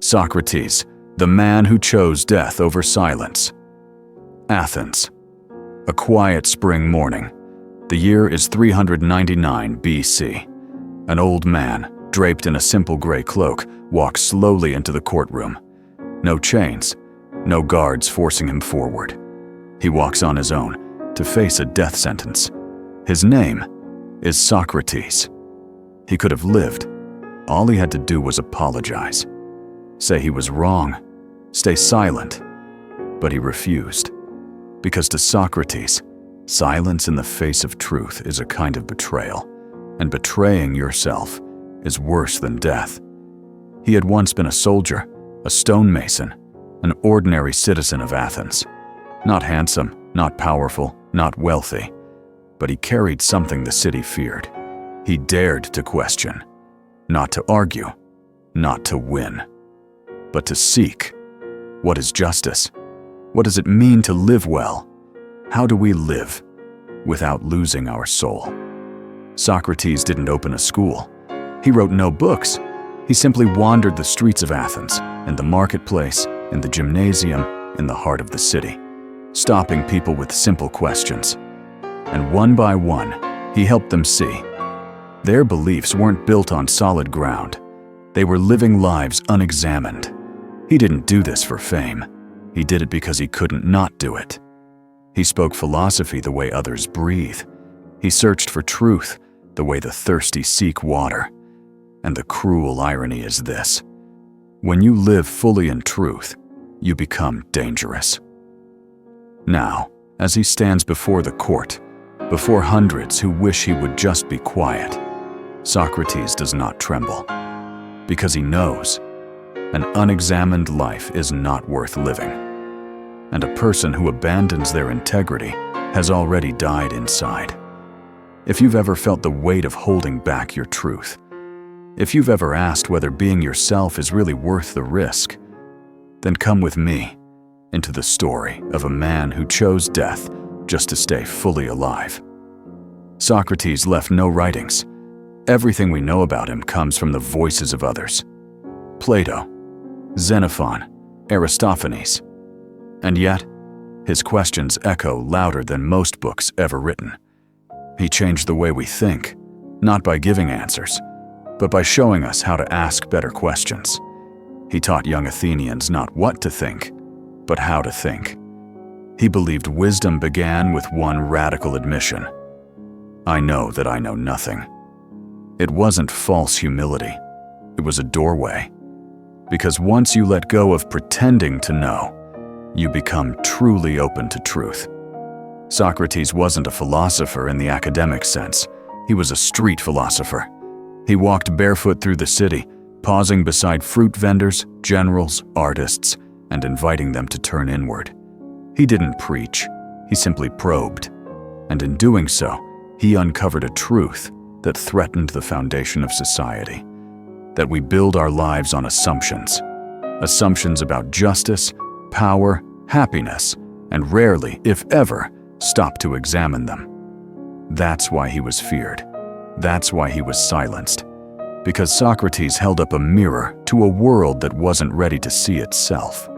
Socrates, the man who chose death over silence. Athens. A quiet spring morning. The year is 399 BC. An old man, draped in a simple gray cloak, walks slowly into the courtroom. No chains, no guards forcing him forward. He walks on his own to face a death sentence. His name is Socrates. He could have lived. All he had to do was apologize. Say he was wrong. Stay silent. But he refused. Because to Socrates, silence in the face of truth is a kind of betrayal, and betraying yourself is worse than death. He had once been a soldier, a stonemason, an ordinary citizen of Athens. Not handsome, not powerful, not wealthy, but he carried something the city feared. He dared to question, not to argue, not to win, but to seek. What is justice? What does it mean to live well? How do we live without losing our soul? Socrates didn't open a school. He wrote no books. He simply wandered the streets of Athens, in the marketplace, in the gymnasium, in the heart of the city, stopping people with simple questions. And one by one, he helped them see. Their beliefs weren't built on solid ground. They were living lives unexamined. He didn't do this for fame. He did it because he couldn't not do it. He spoke philosophy the way others breathe. He searched for truth the way the thirsty seek water. And the cruel irony is this: when you live fully in truth, you become dangerous. Now, as he stands before the court, before hundreds who wish he would just be quiet, Socrates does not tremble, because he knows an unexamined life is not worth living, and a person who abandons their integrity has already died inside. If you've ever felt the weight of holding back your truth, if you've ever asked whether being yourself is really worth the risk, then come with me into the story of a man who chose death just to stay fully alive. Socrates left no writings. Everything we know about him comes from the voices of others. Plato, Xenophon, Aristophanes. And yet, his questions echo louder than most books ever written. He changed the way we think, not by giving answers, but by showing us how to ask better questions. He taught young Athenians not what to think, but how to think. He believed wisdom began with one radical admission: I know that I know nothing. It wasn't false humility, it was a doorway. Because once you let go of pretending to know, you become truly open to truth. Socrates wasn't a philosopher in the academic sense. He was a street philosopher. He walked barefoot through the city, pausing beside fruit vendors, generals, artists, and inviting them to turn inward. He didn't preach, he simply probed. And in doing so, he uncovered a truth that threatened the foundation of society. That we build our lives on assumptions. Assumptions about justice, power, happiness, and rarely, if ever, stop to examine them. That's why he was feared. That's why he was silenced. Because Socrates held up a mirror to a world that wasn't ready to see itself.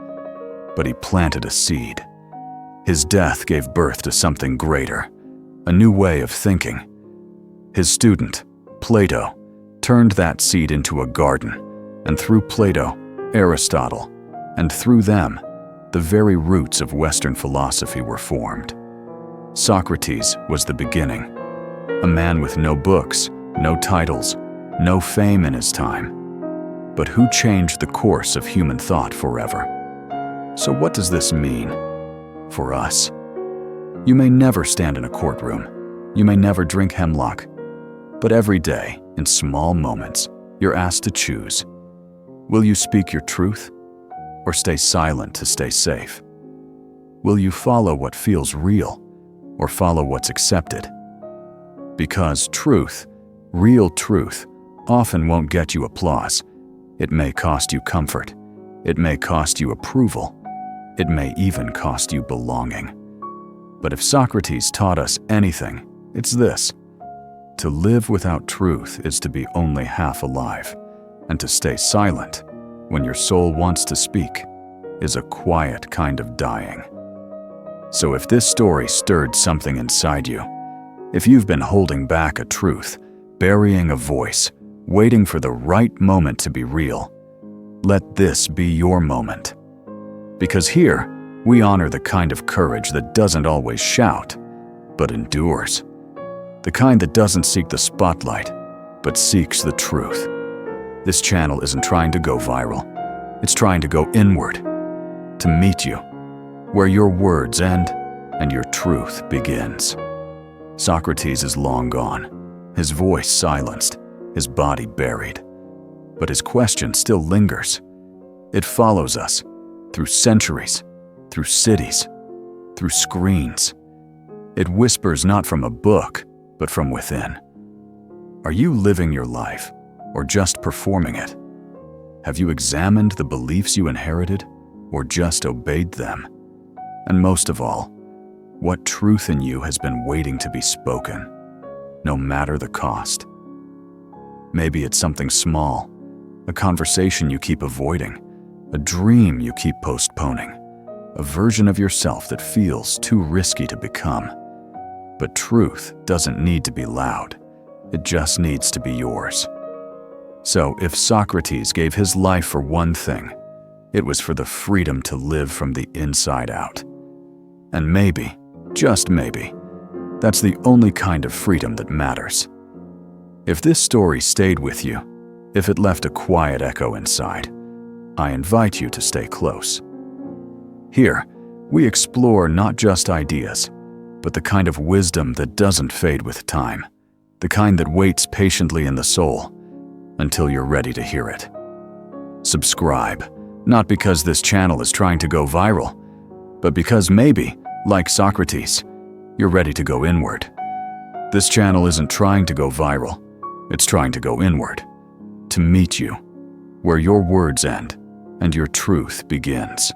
But he planted a seed. His death gave birth to something greater, a new way of thinking. His student, Plato, turned that seed into a garden, and through Plato, Aristotle, and through them, the very roots of Western philosophy were formed. Socrates was the beginning, a man with no books, no titles, no fame in his time, but who changed the course of human thought forever. So what does this mean for us? You may never stand in a courtroom, you may never drink hemlock, but every day, in small moments, you're asked to choose. Will you speak your truth, or stay silent to stay safe? Will you follow what feels real, or follow what's accepted? Because truth, real truth, often won't get you applause. It may cost you comfort. It may cost you approval. It may even cost you belonging. But if Socrates taught us anything, it's this: to live without truth is to be only half alive, and to stay silent when your soul wants to speak, is a quiet kind of dying. So if this story stirred something inside you, if you've been holding back a truth, burying a voice, waiting for the right moment to be real, let this be your moment. Because here, we honor the kind of courage that doesn't always shout, but endures. The kind that doesn't seek the spotlight, but seeks the truth. This channel isn't trying to go viral. It's trying to go inward, to meet you, where your words end and your truth begins. Socrates is long gone, his voice silenced, his body buried. But his question still lingers. It follows us through centuries, through cities, through screens. It whispers not from a book, but from within. Are you living your life, or just performing it? Have you examined the beliefs you inherited, or just obeyed them? And most of all, what truth in you has been waiting to be spoken, no matter the cost? Maybe it's something small, a conversation you keep avoiding, a dream you keep postponing, a version of yourself that feels too risky to become. But truth doesn't need to be loud. It just needs to be yours. So if Socrates gave his life for one thing, it was for the freedom to live from the inside out. And maybe, just maybe, that's the only kind of freedom that matters. If this story stayed with you, if it left a quiet echo inside, I invite you to stay close. Here, we explore not just ideas, but the kind of wisdom that doesn't fade with time, the kind that waits patiently in the soul until you're ready to hear it. Subscribe, not because this channel is trying to go viral, but because maybe, like Socrates, you're ready to go inward. This channel isn't trying to go viral, it's trying to go inward, to meet you, where your words end and your truth begins.